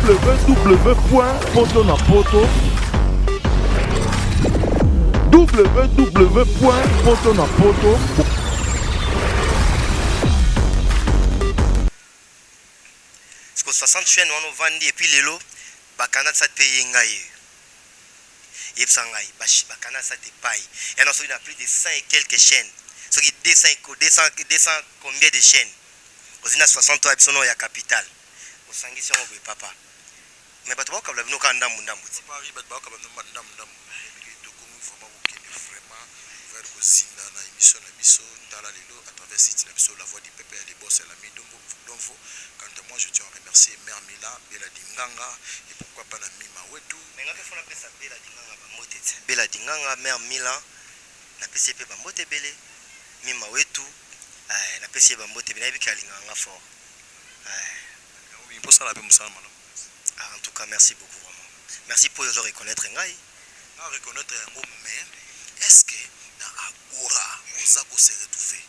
www.potonapoto www.potonapoto. Parce que 60 chaînes on vend et puis lelo bakana ça paye ngai. Et puis ngai bakana ça te paye. Et non, il y a plus de 100 et quelques chaînes. Ce qui 200 combien de chaînes. Aux 60 ans il y a capital. Au sangi si on veut papa. Mais bato ba kabla bino ka ndamu ndamu. Paris bato ba kabla ndamu ndamu. Vers Kozinda na émission na biso tala lelo à travers site na biso la voix du peuple et les boss et la midombo donvo. Quant à moi je tiens à remercier Mère Mila Bela Dinganga et pourquoi pas la Mima Wetu. Mais ngaka fona pesa Bela Dinganga ba motete. Bela Dinganga Mère Mila na PCP ba mote belé Mima Wetu na PCP ba mote bina bika linganga fort. Oui pour ça la paix musala mana. En tout cas merci beaucoup vraiment. Merci pour le reconnaître ngai. À reconnaître un mot mais est-ce que na agora ozako se retrouver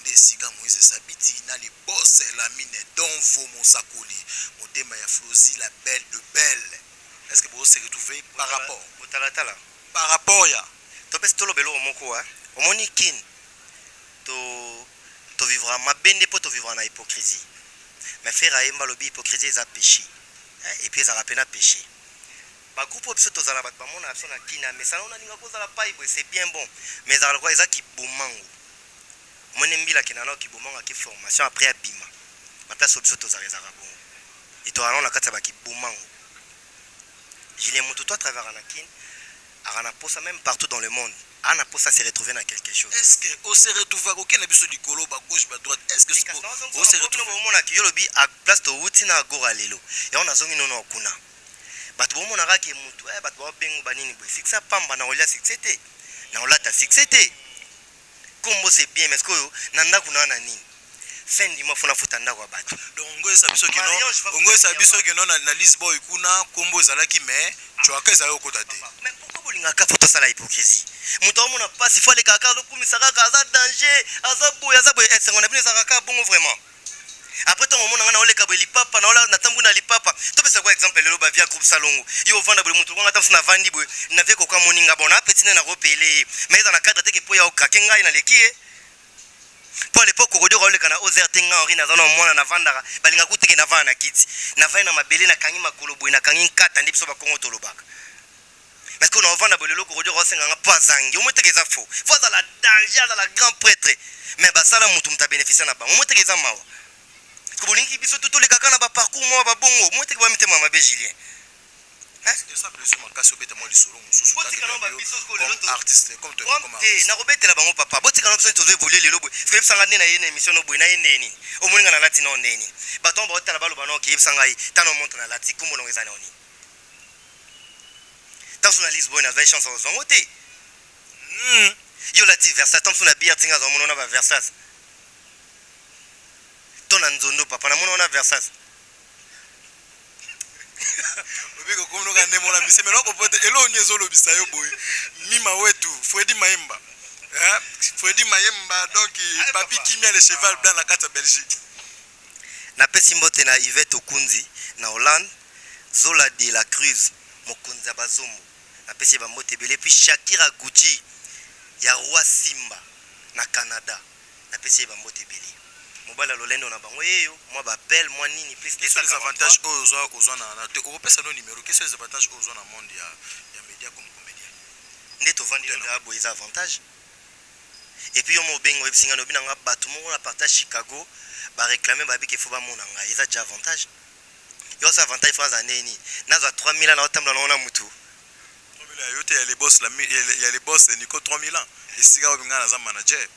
ndesiga Moïse Sabiti na li boss la mine donvo mosakoli motema ya Flozi la belle de belle. Est-ce que vous se retrouver par rapport Botalatala par rapport ya to pesi tolo belo moko wa omoni kin to vivra mabende po to vivra na hypocrisie. Mais faire ayemba lobi hypocrisie za péché. Et puis ça rappelle péché. Ba groupe biso tozala bat ba mona biso na kina mais ça on a ninga kozala paibo c'est bien bon mais za quoi ezaki bomango mone mbila kinana ki bomango ki formation après abima ba place biso tozala za bon et to alon na kata ba ki bomango Julien Mututu à travers anakin arana posa même partout dans le monde ana posa se retrouver dans quelque chose. Est-ce que on se retrouve aucun biso du colo ba gauche ba droite est-ce que on se retrouve au mona ki yolobi à place to wuti na gora lelo et on a zongi nono kuna bato bomonaka ke mutu bato babengo banini boye fixa pamba na olia succès na olata succès kombo c'est bien mais koyo na ndako na nini fin du mois fona futa ndako ya bato donc ngo esa biso ke non na Lisboa kuna kombo ezalaki mais chwaka ezali okota te. Mais pourquoi bolingaka foto sala hypocrisie mutu omona passe il faut les kaka lokumisaka kaza danger aza boye est-ce qu'on a bien ezaka bongo vraiment. Après ton moment on a oleka beli papa na ola na tambu na lipapa to pesa kwa exemple lelo ba via groupe salongo yo vanda boli mutu ngata na vandi boy na veko kwa moninga bona petina na repele mais dans la cadre te ke po ya okakenga na lekie pour l'époque kokodio oleka na OZRT nga ori na zana mwana na vandara balinga kuteke na vana kiti na vai na mabele na kangi makolo boy na kangi nkata ndi biso ba kongo to lobaka parce que on vanda boli loko kodio rosenga nga pazangi omoteke za faux faut dans la danger dans la grand prêtre mais ba sala mutu mta bénéficier na ba omoteke za mawa kobolingi biso tout les kaka na ba parcours moi ba bongo moi te ba mitema mabe Julien de ça pression makasi obeta mo lisolo mususu comme artiste comme toi comme na robetela bango papa botika na biso to évoluer lelo boy fep sanga na yene émission no boy na yene ni omoninga na lati no ndeni batomba otala balo bano ki sanga yi tano montre na lati kumbo no ezana oni tanso na Lisboa na vai chance aux ngote yo lati versa tanso na bière tinga zo monona ba versas ton anzondo papa na monona versas obiko kono ka ndemo na mise melo ko pote elo nyezo lo bisayo boy Mima Wetu Fredi Mayemba Fredi Mayemba donc papi kimia le cheval blanc na carte Belgique na pesi mbote na Yvette Okunzi na Hollande Zola de la Cruz mokonza bazomo na pesi ba mbote belé puis Shakira Gucci ya roi Simba na Canada na pesi ba mbote belé mobala lolendo na bango yeyo moi bapel moi nini plus que les avantages aux na te au pesa no numéro que les avantages aux na monde ya média comme comédien ndeto vandi nga bo les avantages et puis yo mo bengo ebisinga no binanga bato mo na partage Chicago ba réclamer ba biki faut ba monanga ils a déjà avantage yo ça avantage France aneni nazo 3000 na otambla na mutu 3000 yo te ya les boss ya les boss Nico 3000 ans et siga obinga na za manager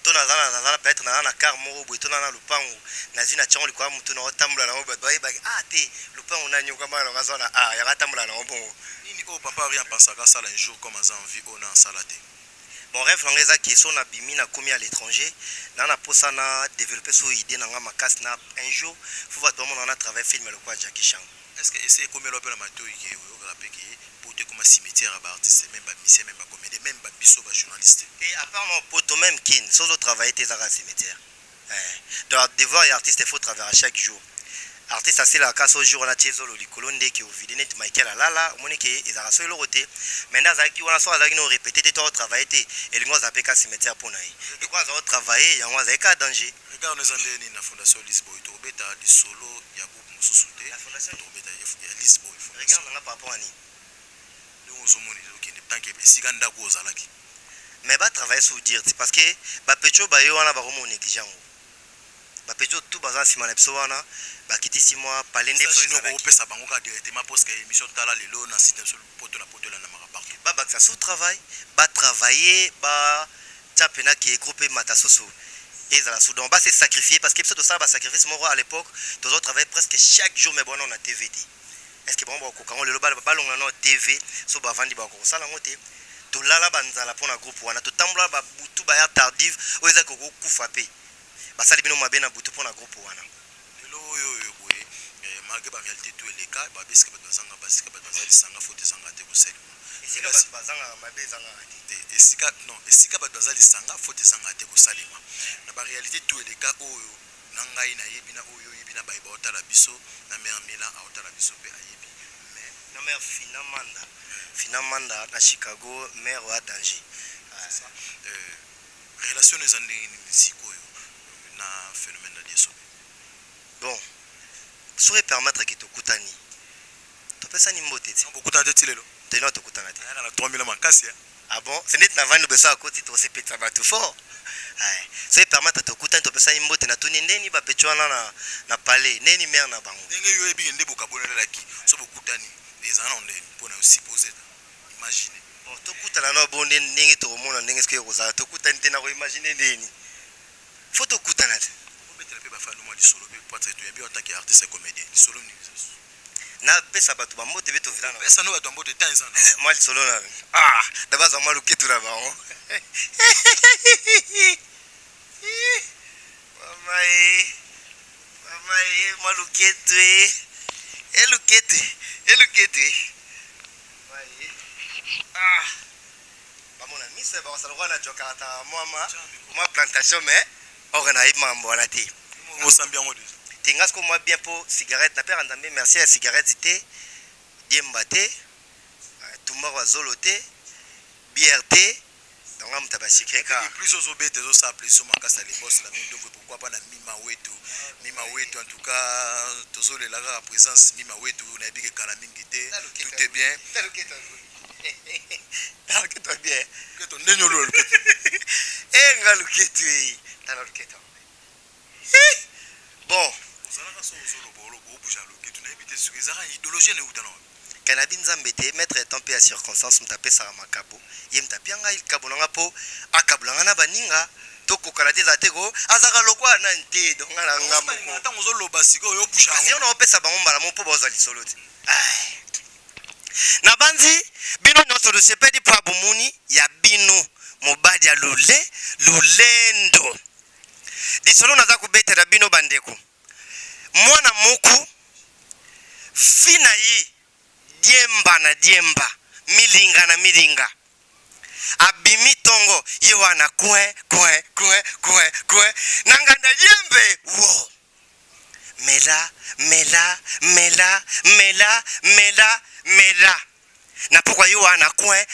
to na zana peut-être na car moko boy to na lupango na zina chango likwa mutu na otambula na oba ba te lupango na nyoka mala ngazona ya katambula na obongo nini o papa rien pensaka ça un jour comme ça envie on en salade. Bon rêve langeza qui sont na bimi na komi à l'étranger na posa na développer so idée na nga makas na un jour faut voir tout le monde na travailler film le quoi Jackie Chan. Est-ce que essayer comme le appelle mato qui au rappel qui pour te comme cimetière à artiste même pas musicien même pas comédien même pas biso ba journaliste et à part mon pote même kin sans travailler tes arts cimetière donc devoir et artiste il faut travailler chaque jour artiste asila kaso jour na tiezo lo likolo ndeke ovide net Michael alala omoni ke ezaka so eloko te mais ndaza ki wana so azaki no répéter te to travailler te elingo zapeka cimetière pona yi et quoi za travailler yango azaka danger regarde nous andeni na fondation Lisboa to beta di solo ya groupe mususu te la fondation to beta ya Lisboa regarde nga par rapport à ni donc ozomoni okende tanke esika ndako ozalaki mais ba travailler sur dire parce que ba pecho ba yo wana ba komo négligent ba pecho tout bazan sima na biso wana ba kitisi moi palende so sino ko pesa bango ka directement parce que émission tala lelo na site sur poto la na mara partout ba baksa sous travail ba travailler ba tapena qui est groupé matasoso et ça la soudan ba se sacrifier parce que tout ça ba sacrifice moro à l'époque tous autres travaillaient presque chaque jour mais bon on a TVD est-ce que bon ko kango lelo ba longa na TV so ba vandi ba ko sala ngote to lala banzala pona groupe wana to tambula ba butu ba ya tardive o eza ko kufa pe basali bino mabe na butu pona groupe wana lelo oyo boye malgré ba réalité tout les cas ba biska ba zanga basika ba zali sanga faute zanga te ko sel esika ba zanga mabe zanga te esika non esika ba zali sanga faute zanga te ko salima na ba réalité tout les cas oyo na ngai na yebi na oyo yebi na ba iba otala biso na mère Mila a otala biso pe ayebi mais na mère Finamanda na Chicago mère wa danger relation les andeni sikoyo na phénomène de DSO. Bon, saurait permettre que tu kutani. Tu peux ça nimbote. On peut kutani tilelo. Tu n'as pas kutani. On a 3000 mankasi. Ah bon, c'est net na vanu besa à côté tu sais péter ba tout fort. Ouais. Saurait permettre tu kutani tu peux ça nimbote na tuni ndeni ba petwana na palais, neni mère na bango. Ndenge yo ebi ndebo kabonela laki. So bo kutani. Les ans on est pour nous supposer. Imaginez. Bon, tu kutana na bonde ndenge to mona ndenge ce que ko tu kutani te na ko imaginer ndeni. Faut te kutana te. Solo peut-être bien en tant qu'artiste et comédien solo ni na pesa bato ba mbote beto vilana pesa no bato mbote temps moi solo na d'abord ça m'a luké tout là-bas mama moi luké tu et luké bamona mise ba ça le na jokata moi plantation mais on a eu mambo na té on s'ambiance en deux tingas ko moi bien pour cigarette na père andamé merci à cigarette c'était diembate tumba wa zoloté BRT donc am tabashike ka plus aux obètes aux saples sur ma casse les boss la même donc pourquoi pas na mima wetu en tout cas tozo le la présence mima wetu na bi ke kala mingi té tout est bien que toi bien que ton nenyo lo eh ngaluketu tanaluketu bon Kanabi Nzambete mettre tempé à circonstance mtape sara makabo ye mtapi anga ikabo nanga po akabulanga na baninga to kokalate za tego azaka lokwa na nte donga na ngambo ntango zo loba siko yo pusha kasi on opesa bango mbala mo po bozali solo te na banzi bino nyonso dosepedi po abumuni ya bino mobadi ya lulendo disolo naza kubetela bino bandeko mwana moku fina yi diemba milinga abimi tongo ye wana kwe nanganda diembe wo mela na pourquoi ye wana kwe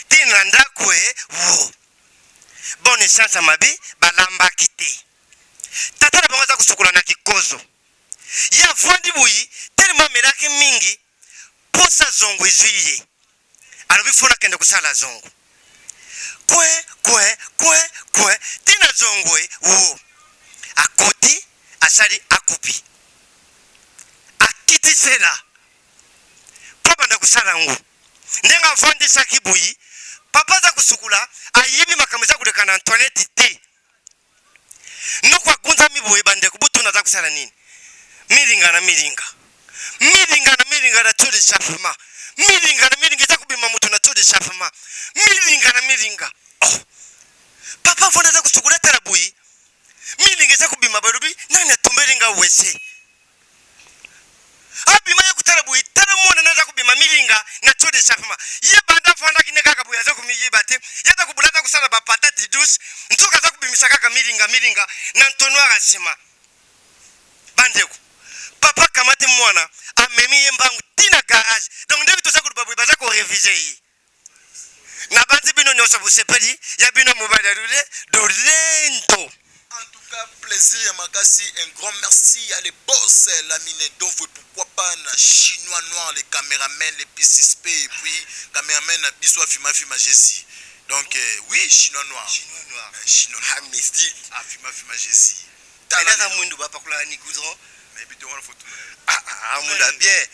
tinanda kwe wo bonne chance mabi balamba kite tata na bango za kusukula na kikozo ya vondi buyi tellement melaki mingi posa zongo izuye alobi fona kende kusala zongo kwe tina zongo wo akoti asali akupi akitisela pabanda kusala ngo ndenga vondi saki buyi papa za kusukula ayibi makameza kuleka na Antoinette te nokwa gunza miboye bande kubutu na za kusala nini milinga na tole chafema milinga za kubima mutu na tole chafema milinga oh papa fonda za kusukula tarabuyi milinga za kubima barubi nani atombelinga wese abima ya kutarabuyi taramona na za kubima milinga na tole chafema ye banda fonda kineka kabuya za kumiyiba te yata kubulata kusala ba patati douce ntoka za kubimisha kaka milinga na ntonwa rasima bandeko papa kamati mwana amemi ye mbangu tina garage donc ndebi toza kuluba baza ko réviser ye na banzi bino nyonso busepeli ya bino mobali adude dolendo. En tout cas, plaisir, Makassi. Un grand merci à les boss, la mine donc pourquoi pas na chinois noir, les caméramans, les PCSP et puis caméraman na biswa fima Jessie. Donc oui, chinois noir. Chinois noir. Ah mais style. Ah fima Jessie. Tala mundu ba pakula ni goudron. Mais bidon la photo. Ah munda bien.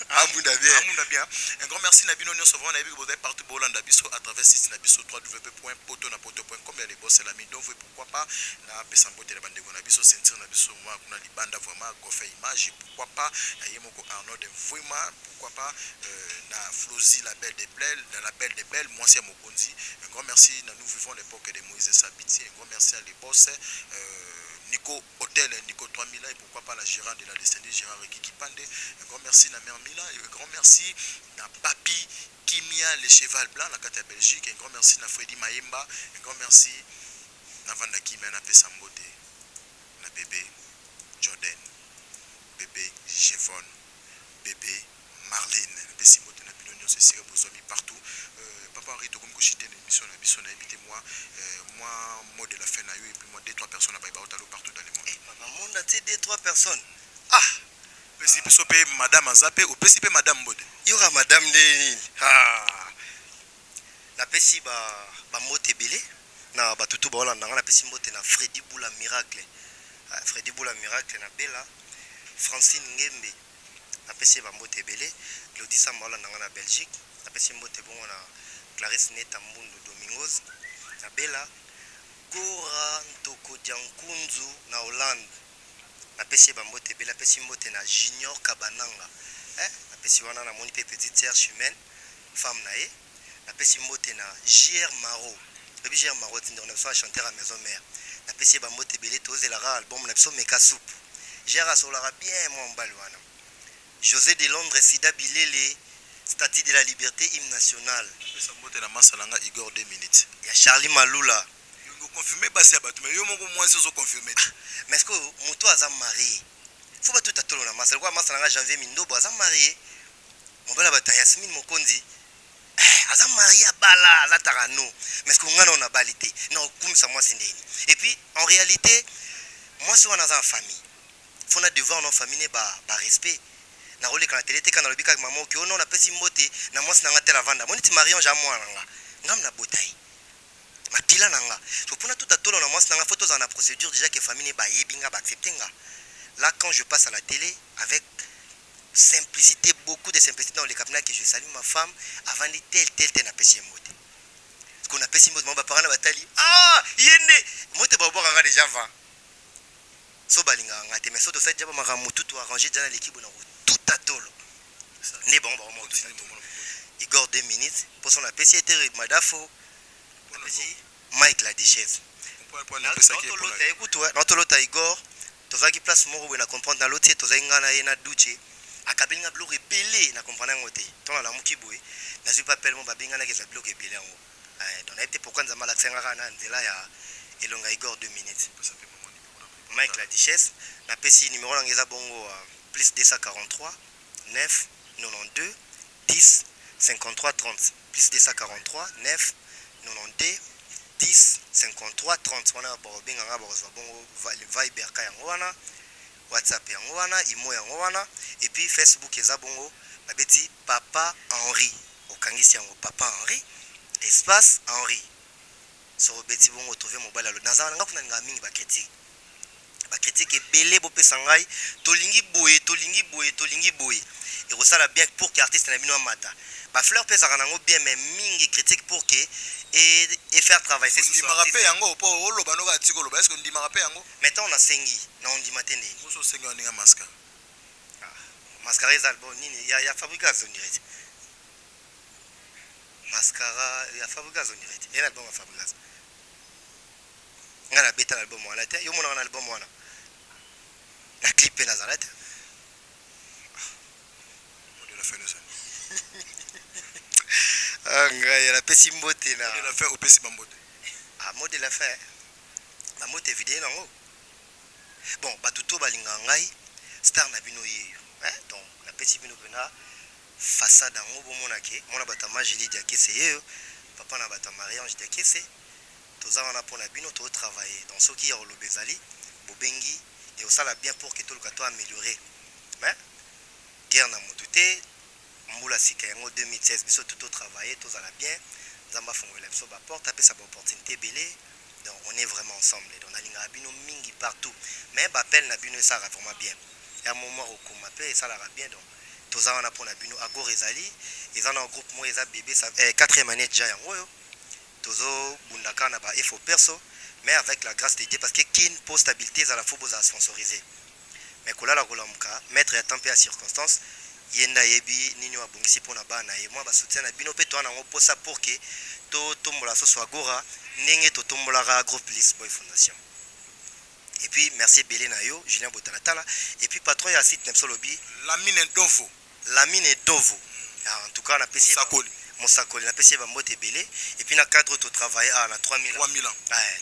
Amunda bien. Un grand merci Nabino Nyon Sauvant Nabi Bodé partout Bolanda Bisso à travers site Nabiso www.potonapoto.com les boss l'ami donc pourquoi pas na pesambote la bande Nabiso sentir Nabiso moi kuna libanda vraiment ko fait image pourquoi pas na yemoko Arnaud de vraiment pourquoi pas na Flozi la belle des belles dans la belle des belles moi c'est Mokonzi. Un grand merci na nous vivons l'époque de Moïse Sabiti. Un grand merci à les boss Nico Hôtel, Nico 3000 et pourquoi pas la gérante de la destinée Gérard Kiki Pandé. Un grand merci à Mère Mila et un grand merci à Papi Kimia, le cheval blanc, la carte Belgique. Un grand merci à Freddy Maemba. Un grand merci à Vanda Kimia, à Pessambote, à bébé Jordan, bébé Jevon, bébé Marlene, Pessimbote, na Pinonio, c'est Sire Bozomi partout. Papa Henri Togom Kochite, l'émission, la mission, invitez-moi. Moi, mot de la fin, et puis moi, 2-3 personnes à Baïbaotalo partout dans le monde. Papa, monde a 2-3 personnes. Ah! PCP Madame Azapé ou PCP Madame Bode. Il y aura Madame Lénine. Ah! La PCP ba mote belé. Na ba tutu ba Hollande, na PCP mote na Freddy Boula Miracle. Freddy Boula Miracle na Bella. Francine Ngembe. Na PCP ba mote belé. Lodissa Hollande na Belgique. Na PCP mote bon na Clarisse Neta Mbundu Domingos. Na Bella. Gora Ntoko Diankunzu na Hollande. Na pesi bambote bela pesi mbote na Junior Kabananga. Na pesi wana na moni pe petite sœur humaine femme na ye. Na pesi mbote na JR Maro. Bébé JR Maro tinde on a fait chanter à maison mère. Na pesi bambote belé toze la album na biso Meka Soup. JR asolara bien moi mbali wana. José de Londres Sida Bilele Statue de la Liberté hymne national. Pesa mbote na Masalanga Igor 2 minutes. Ya Charlie Malula. Confirmé basi ya bato mais yo moko moi c'est confirmé. Mais est-ce que muto aza marié? Faut pas tout à tolo na masala kwa masala nga janvier mindobo aza marié. Mobala bata Yasmine Mokonzi. Aza marié à bala aza tarano. Mais est-ce que ngana on a balité? Non, comme ça moi c'est ndeni. Et puis en réalité moi si on a en famille. Faut na devoir nos famille ba respect. Na role quand la télé te kana lobika maman ki ono na pesi mbote na moi na nga tela vanda. Moniti marion ja moi nga. Ngam na botai. Matila nanga. Je prends tout à tout dans moi nanga photos en la procédure déjà que famille ba yebinga ba accepter nga. Là quand je passe à la télé avec simplicité, beaucoup de simplicité dans les cabinets que je salue ma femme avant de tel na pesi mode. Ce qu'on appelle mode ba parana batali. Ah, yende. Moi te ba boire déjà va. So balinga nga te mais so to fait déjà ba mutu to arranger dans l'équipe na tout à tout. Né bon ba mo tout. Igor 2 minutes pour son appel c'était Madafo. Mike la Duchesse. Écoute, dans l'autre Igor, tu vas qui place moro na comprendre dans l'autre, tu vas ngana na duche. Akabenga bloc rebelle na comprendre ngote. Ton la muki boy, na zu pas pellement babinga na ke bloc rebelle ngo. Donc na été pourquoi nzama la tsenga na nzela ya elonga Igor 2 minutes. Mike la Duchesse, na pesi numéro ngeza bongo plus 243 9 92 10 53 30 plus 243 9 92 10 53 30 wana babenga nga bazwa bongo Viber ka yango wana WhatsApp yango wana imo yango wana et puis Facebook eza bongo babeti Papa Henri okangisi yango Papa Henri espace Henri so beti bongo trouver mobile alo nazana nga kuna nga mingi ba critique ebele bopesa ngai tolingi boye et resala bien pour que artiste na bino amata ba fleur pesa kanango bien mais mingi critique pour que et faire travailler ces ndima rappel yango po oloba no ka tiko loba est-ce que ndima rappel yango maintenant on a sengi na on dit matende moso sengi on nga mascara mascara les albums nini ya fabrication direct mascara ya fabrication direct et l'album à fabrication ngana beta l'album wana te yo mona album wana na clip Nazareth de la fin de ça ngai la pesi mbote na de la fin au pesi bambote mode de la fin ba mote vidéo nango bon batuto balinga ngai star na bino yeyo donc napesi bino pena façade yango bomonake mona bato ya Magili Diakese yeyo papa na bato ya Marie-Ange Diakese toza wana mpona bino totravaille donc soki ya koloba ezali bobengi et osala bien pour que toluka to améliorer mais guerre na motu te mbula sika yango 2016 biso totravaille tozala bien nzambe afongolela biso baporte apesa baopportunité ebele donc on est vraiment ensemble donc nalingaka bino mingi partout mais bapele na bino esalaka vraiment bien ya moment okoma mpe esalaka bien donc toza wana mpona bino agor ezali eza na groupe moko eza bébé 4e année déjà yango oyo tozobundaka na baefo perso mais avec la grâce de Dieu parce que kin po stabilité ezala fo bozala sponsorisé mais kolala kolamuka maître ya temps mpe ya circonstance yenda yebi nini wabongisi mpona bana ye mwa basoutien na bino mpe toa nango mposa pour que totombola soso agora ndenge totombolaka groupe Lis Boy Fondation. Et puis merci ebele na yo Julien Botalatala et puis patron ya site Nepso Lobby Lamine Donvo en tout cas na pesi Mosakoli na pesi bambote ebele et puis na cadre to travailler na 3000 ans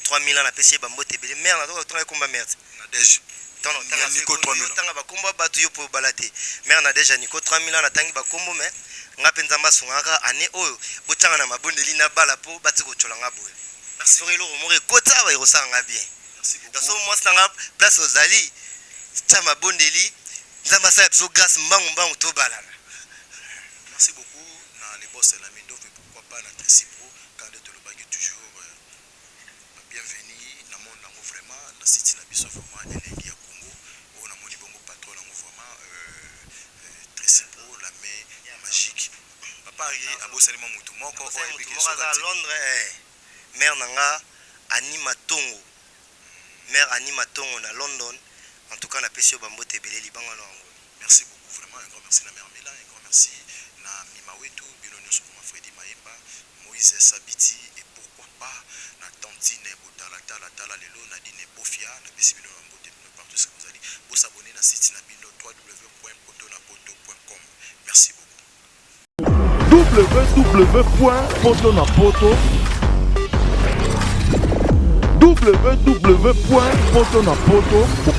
3000 ans na pesi bambote ebele mère na to komba merde na deje Nico 3000 tanga bakombo batu yo po balate mère na deja Nico 3000 ans na tangi bakombo mais nga penza masungaka ane oyo botanga na mabondeli na bala po bati ko tolanga boye merci pour lo mo rekota ba irosanga bien merci beaucoup so moi sanga place ozali tsa mabondeli nzamba sa so grâce mbangu to bala merci beaucoup na les boss la Mindo pourquoi pas na Tresipro quand de le bague toujours bienvenue na monde nango vraiment na site na biso vraiment elengi ya Congo on a moni bongo patron nango vraiment Tresipro la main magique papa yi abosali mo mutu moko o ebiki so à Londres mère nanga anima tongo mère anima tongo na London en tout cas na pesio bambote ebele libanga nango merci beaucoup vraiment un grand merci na mère Mila un grand merci na Mimawetu bino nyoso comme Freddy Maemba Moïse Sabiti et pourquoi pas na Tantine Botalatala lelo na dine Bofia na pesi bino bambote bino partout ce que vous allez vous abonner na site na bino www.potonapoto.com merci beaucoup www.potonapoto